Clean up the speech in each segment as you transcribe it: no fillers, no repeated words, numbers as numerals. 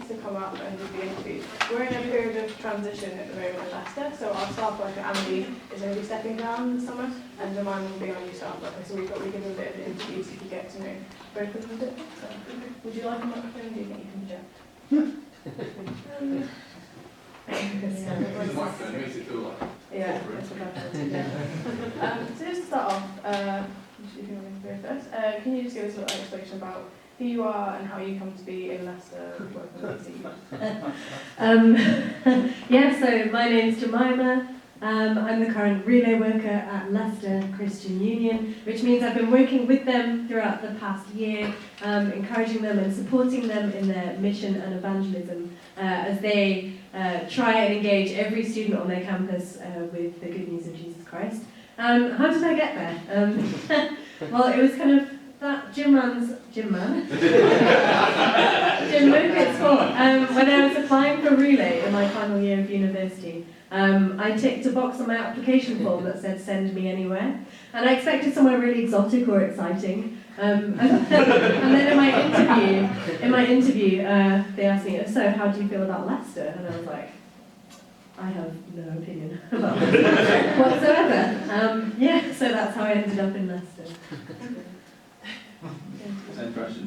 candidates to come up and do the interview. We're in a period of transition at the moment at Leicester, so our staff worker Andy is going to be stepping down this summer, and Jemima will be our new staff worker, so we thought we'd give them a bit of an interview so you could get to know both of them a bit. So, would you like a microphone? Do you think you can project? Yeah, that's about it. Yeah. So just to start off, if you want to go first, can you just give us a little explanation about who you are and how you come to be in Leicester working with the Yeah, so my name's Jemima. I'm the current relay worker at Leicester Christian Union, which means I've been working with them throughout the past year, encouraging them and supporting them in their mission and evangelism as they try and engage every student on their campus with the good news of Jesus Christ. How did I get there? Well, it was kind of that Jim Mokett's fault. When I was applying for relay in my final year of university, I ticked a box on my application form that said send me anywhere, and I expected somewhere really exotic or exciting. And then in my interview, they asked me, so how do you feel about Leicester? And I was like, I have no opinion about Leicester whatsoever. Yeah, so that's how I ended up in Leicester. Same question.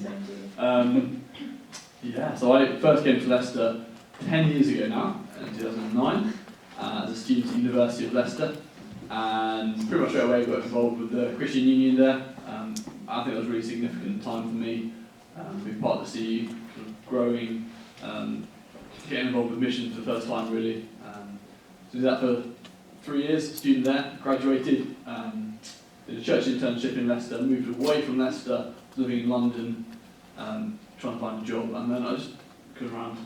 Yeah, so I first came to Leicester 10 years ago now, in 2009, as a student at the University of Leicester, and pretty much straight away got involved with the Christian Union there. I think that was a really significant time for me, being part of the CU, sort of growing, getting involved with missions for the first time really. So did that for 3 years, student there, graduated, did a church internship in Leicester, moved away from Leicester, living in London, trying to find a job, and then I just, around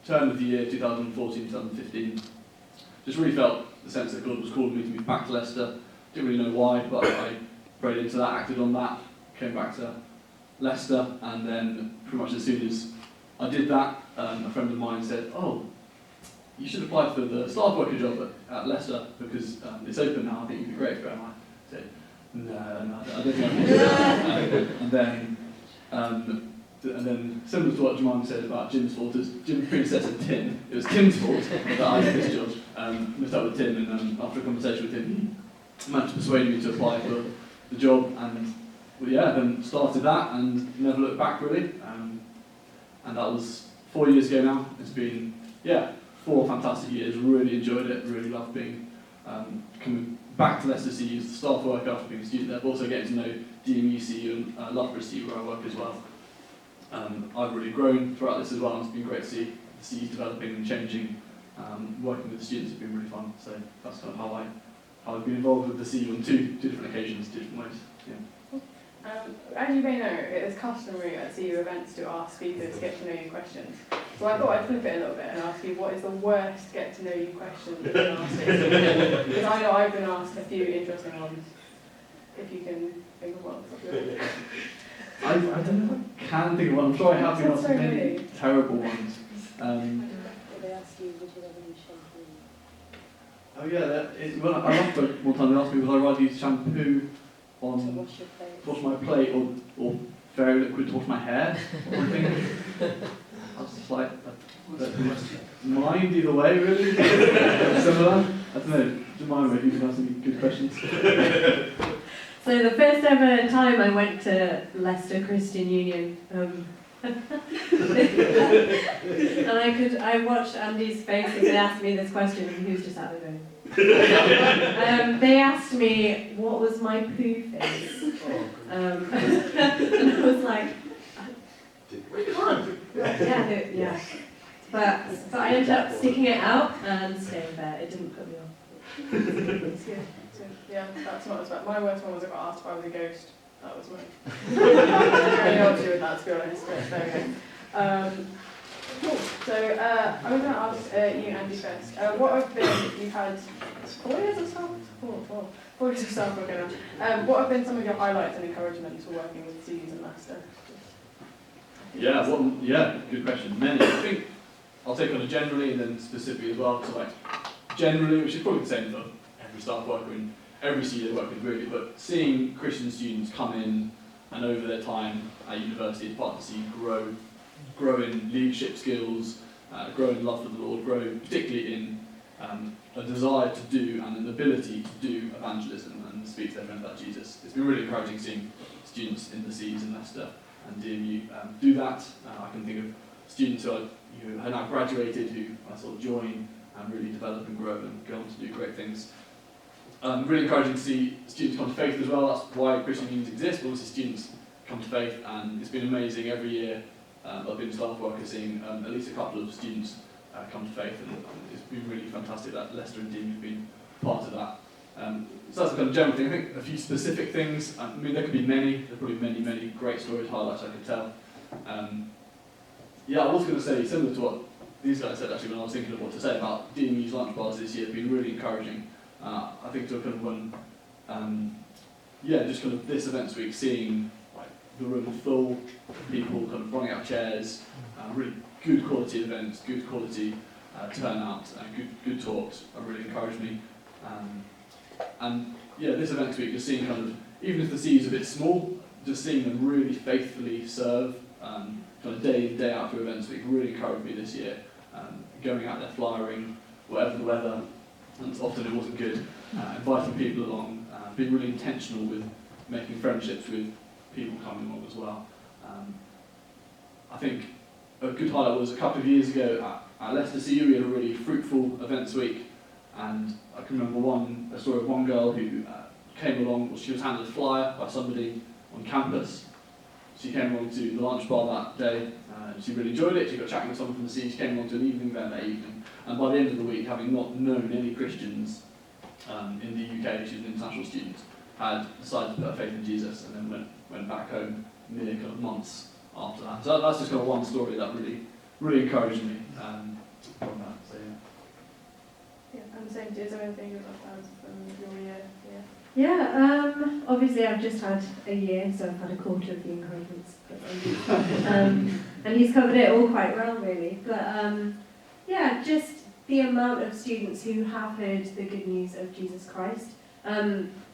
turn of the year, 2014, 2015, just really felt the sense that God was calling me to move back to Leicester. Didn't really know why, but I prayed into that, acted on that, came back to Leicester, and then pretty much as soon as I did that, a friend of mine said, oh, you should apply for the staff worker job at Leicester because it's open now, I think you'd be great for it. And I said, no, I don't think I can do that. And then similar to what Jemima said about Jim's fault, as Jim's predecessor Tim, it was Tim's fault that I did this job. Met up with Tim, and after a conversation with him, he managed to persuade me to apply for the job, and then started that and never looked back really. And that was 4 years ago now. It's been 4 fantastic years. Really enjoyed it. Really loved being coming back to Leicester CU as a staff worker after being a student there, but also getting to know DMU CU and Loughborough CU where I work as well. I've really grown throughout this as well, and it's been great to see the CU developing and changing. Working with the students has been really fun, so that's kind of how I've been involved with the CU on two different occasions, 2 different ways. Yeah. As you may know, it is customary at CU events to ask speakers get to know you questions. So I thought I'd flip it a little bit and ask you, what is the worst get to know you question you've been asked? Because I know I've been asked a few interesting ones. If you can think of one. I don't know if I can think of one. I'm sure I have been asked many terrible ones. They ask you, would you rather use shampoo? Oh yeah, well, I loved it one time they asked me, would I rather use shampoo To on wash your plate? to wash my plate or fairy liquid to wash my hair or something. I was just like, mind either way really. Similar. I don't know, Jemima, if you can ask any good questions. So the first ever time I went to Leicester Christian Union, and I watched Andy's face as they asked me this question, and he was just out of it. They asked me what was my poo face, and I was like, I can't. Yeah. But I ended up sticking it out and staying there. It didn't put me off. Yeah, that's not as bad. My worst one was I got asked if I was a ghost. That was mine. Very hard to do with that, to be honest, but there we go. Cool. So I'm going to ask you, Andy, first. What have been, you've had 4 years of staff? 4 years of staff working now. What have been some of your highlights and encouragements for working with CUs in Leicester? Good question. Many. I think I'll take on it generally and then specifically as well. So generally, which is probably the same for every staff worker in every CU they work with really, but seeing Christian students come in and over their time at university as part of the CU grow grow in leadership skills, grow in love for the Lord, grow particularly in a desire to do and an ability to do evangelism and speak to their friends about Jesus. It's been really encouraging seeing students in the C's in Leicester and DMU do that. I can think of students who have now graduated who I sort of join and really develop and grow and go on to do great things. Really encouraging to see students come to faith as well. That's why Christian unions exist, but also students come to faith, and it's been amazing every year. I've been a staff worker seeing at least a couple of students come to faith, and it's been really fantastic that Leicester and Dean have been part of that. So that's the kind of general thing. I think a few specific things. I mean, there could be many. There's probably many great stories, highlights I could tell. Yeah, I was going to say similar to what these guys said actually when I was thinking of what to say about DMU's lunch bars this year. Have been really encouraging. I think to kind of when, just kind of this events week, seeing like the room full, people kind of running out of chairs, really good quality events, good quality turnout, and good talks have really encouraged me. And yeah, this events week, just seeing kind of, even if the C is a bit small, just seeing them really faithfully serve, kind of day in, day out through events week, really encouraged me this year. Going out there flyering, whatever the weather, and often it wasn't good, inviting people along, being really intentional with making friendships with people coming along as well. I think a good highlight was a couple of years ago at Leicester CU, we had a really fruitful events week, and I can remember a story of one girl who came along. She was handed a flyer by somebody on campus. She came along to the lunch bar that day. She really enjoyed it. She got chatting with someone from the scene. She came along to an evening event that evening, and by the end of the week, having not known any Christians in the UK, she was an international student, had decided to put her faith in Jesus, and then went back home mere kind of months after that. So that's just kind of one story that really encouraged me from that. So yeah. Yeah, and same, is there anything you'd like to add from your year? Obviously I've just had a year, so I've had a quarter of the encouragements. And he's covered it all quite well, really. But just the amount of students who have heard the good news of Jesus Christ.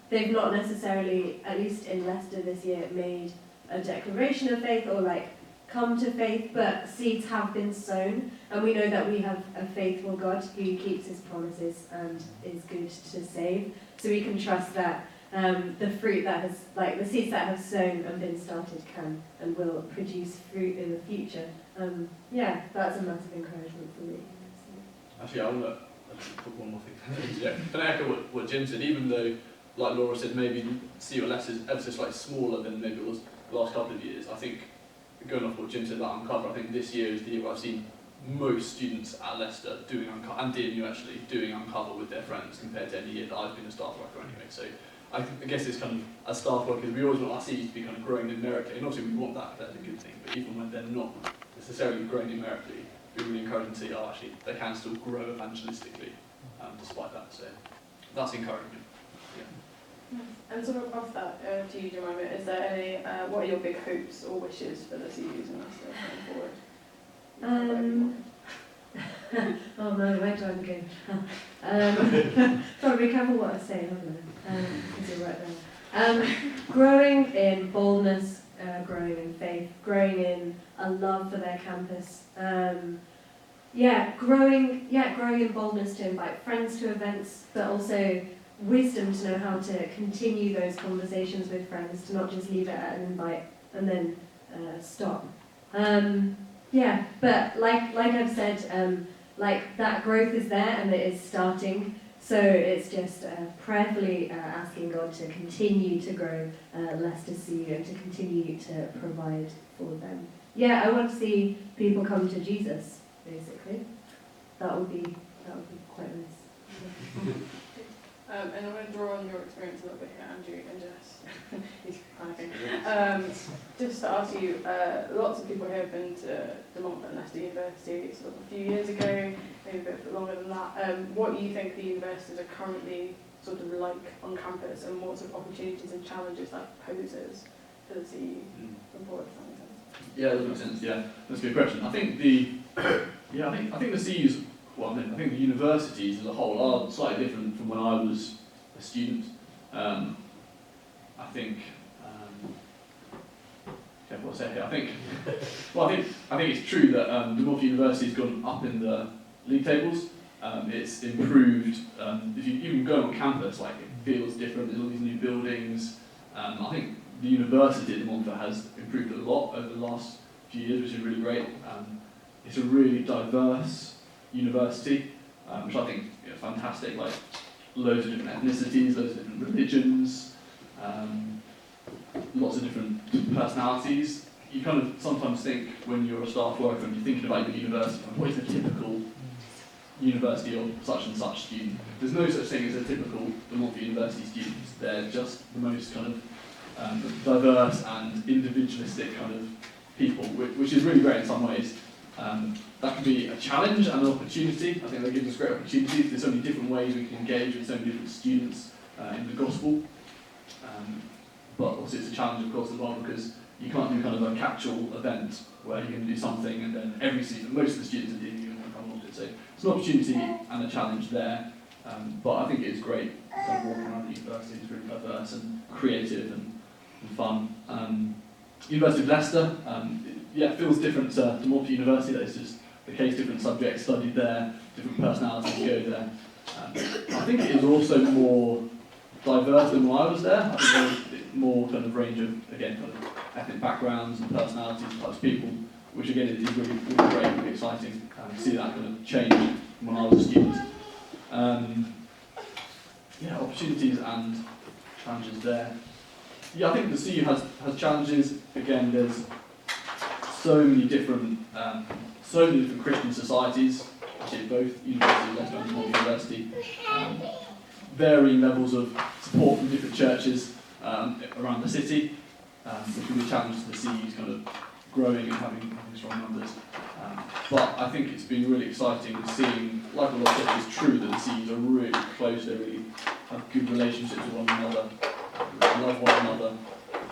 They've not necessarily, at least in Leicester this year, made a declaration of faith or come to faith, but seeds have been sown, and we know that we have a faithful God who keeps his promises and is good to save. So we can trust that the fruit that has, the seeds that have sown and been started can and will produce fruit in the future. That's a massive encouragement for me. Actually, I want to put one more thing. Can I echo what Jim said? Even though, like Laura said, maybe see your Leicester is ever so slightly smaller than maybe it was the last couple of years, I think, going off what Jim said about Uncover, I think this year is the year where I've seen most students at Leicester doing Uncover, and DMU actually, doing Uncover with their friends compared to any year that I've been a staff worker anyway. So I guess it's kind of, as staff workers, we always want our C's to be kind of growing numerically, and obviously we want that, that's a good thing, but even when they're not necessarily growing numerically, it'd be really encouraging to see, actually, they can still grow evangelistically despite that. So that's encouraging. And sort of off that, to you, Jemima, is there any, what are your big hopes or wishes for the CUs and Leicester going forward? Oh no, where do I begin? Got to be careful what I say, haven't I? Is it right there? Growing in boldness, growing in faith, growing in a love for their campus. Growing in boldness to invite friends to events, but also wisdom to know how to continue those conversations with friends, to not just leave it at an invite and then stop. But like I've said, that growth is there and it is starting. So it's just prayerfully asking God to continue to grow Leicester CU and to continue to provide for them. I want to see people come to Jesus, basically. That would be quite nice. And I'm going to draw on your experience a little bit here, Andrew, and Jess. He's panicking. Just to ask you, lots of people here have been to the Montfort and Leicester University sort of a few years ago, maybe a bit longer than that. What do you think the universities are currently sort of like on campus, and what sort of opportunities and challenges that poses for the CU from forward, if that makes sense? Yeah, that makes sense. Yeah, that's a good question. I think I think the CU's, I think the universities as a whole are slightly different from when I was a student. I think, careful what I say here. I think it's true that North University has gone up in the league tables. It's improved. If you even go on campus, like it feels different. There's all these new buildings. I think the university at Montfort has improved a lot over the last few years, which is really great. It's a really diverse university, which I think is fantastic. Like loads of different ethnicities, loads of different religions, lots of different personalities. You kind of sometimes think when you're a staff worker and you're thinking about your university, what is the typical university of such and such student? There's no such thing as a typical Montfort University students. They're just the most kind of diverse and individualistic kind of people, which is really great in some ways. That can be a challenge and an opportunity. I think that gives us great opportunities. There's so many different ways we can engage with so many different students in the gospel. But also it's a challenge, of course, as well, because you can't do kind of a catch-all event where you can do something and then every season, most of the students are doing it and come on to it. So it's an opportunity and a challenge there. But I think it is great kind of walking around the university. It's really diverse and creative and fun. University of Leicester, it feels different to Montfort University. That is just the case, different subjects studied there, different personalities go there. I think it is also more diverse than when I was there. I think there was more kind of range of, again, kind of ethnic backgrounds and personalities, types of people, which again is really, really great, really exciting to see that kind of change from when I was a student. Opportunities and challenges there. Yeah, I think the CU has challenges. Again, there's so many different Christian societies, actually both University of Leicester and Montfort University, varying levels of support from different churches around the city, which can be a challenge to the CU's kind of growing and having strong numbers. But I think it's been really exciting seeing, like a lot of churches, it's true that the CUs are really close, they really have good relationships with one another, love one another.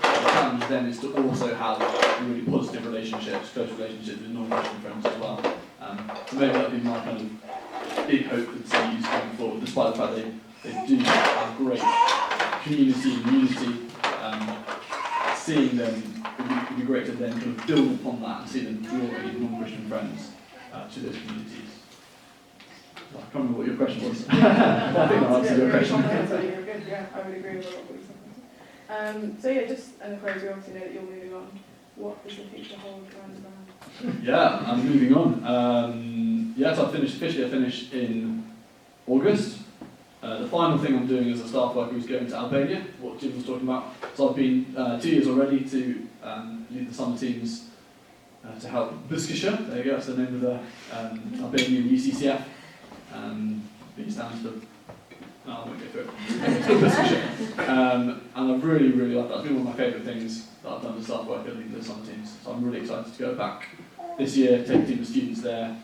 The challenge then is to also have really positive relationships, close relationships with non-Christian friends as well. So maybe that would be my kind of big hope for the CUs going forward, despite the fact they do have great community and unity. Seeing them, it would be great to then kind of build upon that and see them draw in non-Christian friends to those communities. I can't remember what your question was. I think I answered your question. Good, yeah, I would agree with a lot of what you said. So yeah, just and of course we obviously know that you're moving on. What does the future hold around the brand? Yeah, I'm moving on. So I finished in August. The final thing I'm doing as a staff worker is going to Albania, what Jim was talking about. So I've been 2 years already to lead the summer teams to help Buskisha. There you go, that's the name of the Albanian UCCF. B stands for, I won't go through it. It's called Buskisha. And I've really, really loved that. It's been one of my favourite things that I've done as a staff worker, leading the summer teams. So I'm really excited to go back this year, take a team of students there,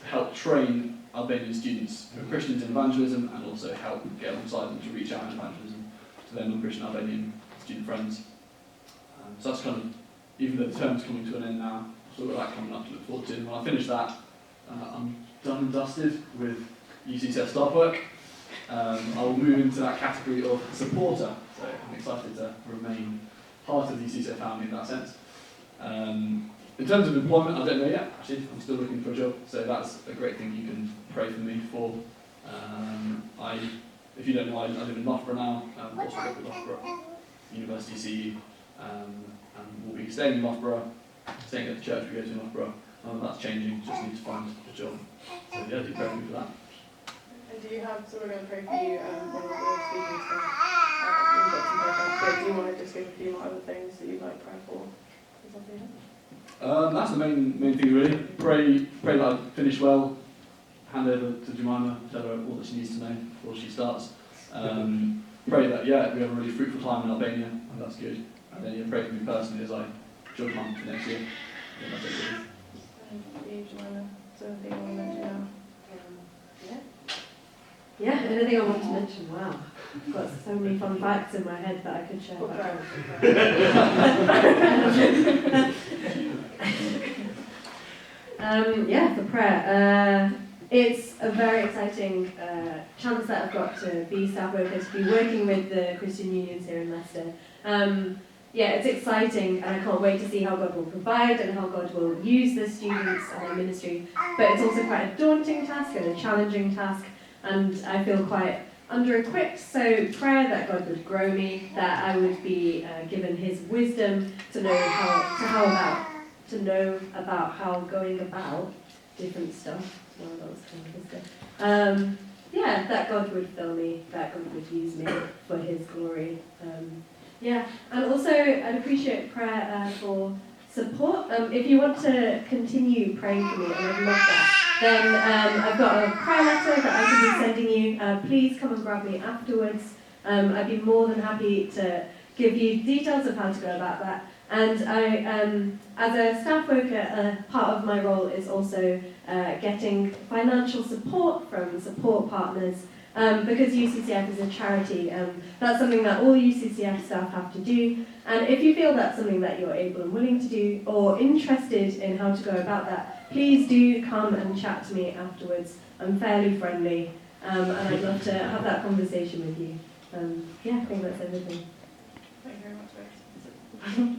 help train Albanian students who are Christians in evangelism and also help get alongside them to reach out in evangelism to their non-Christian Albanian student friends. So that's kind of, even though the term's coming to an end now, so we've got that coming up to look forward to. And when I finish that, I'm done and dusted with UCCF staff work. I will move into that category of supporter, so I'm excited to remain part of the UCCF family in that sense. In terms of employment, I don't know yet, actually. I'm still looking for a job, so that's a great thing you can pray for me for. If you don't know, I live in Loughborough now, also work at Loughborough University CU, and we'll be staying in Loughborough, staying at the church we go to in Loughborough. That's changing, just need to find a job. So yeah, do pray for me for that. And do you have, so we're going to pray for you one of the speaking stuff. You've got some prayer, but do you want to just give a few more other things that you'd like prayer for? Is that okay? That's the main thing really. Pray that I finish well, hand over to Jemima, tell her all that she needs to know before she starts. Pray that, we have a really fruitful time in Albania, and that's good. And then pray for me personally as I join on for next year. That's it really. And Jemima, is there anything you want to mention now? Yeah, anything I want to mention? Wow, I've got so many fun facts in my head that I could share. For prayer. It's a very exciting chance that I've got to be staff worker, to be working with the Christian unions here in Leicester. yeah, it's exciting, and I can't wait to see how God will provide and how God will use the students and their ministry. But it's also quite a daunting task and a challenging task, and I feel quite under-equipped. So prayer that God would grow me, that I would be given His wisdom to know about how going about different stuff. Well, that was kind of good. Yeah, that God would fill me, that God would use me for His glory. Yeah, and also I'd appreciate prayer for support. If you want to continue praying for me, and I'd love that, then I've got a prayer letter that I can be sending you. Please come and grab me afterwards. I'd be more than happy to give you details of how to go about that. And I, as a staff worker, part of my role is also getting financial support from support partners. Because UCCF is a charity, that's something that all UCCF staff have to do. And if you feel that's something that you're able and willing to do, or interested in how to go about that, please do come and chat to me afterwards. I'm fairly friendly, and I'd love to have that conversation with you. Yeah, I think that's everything. Thank you very much, Grace.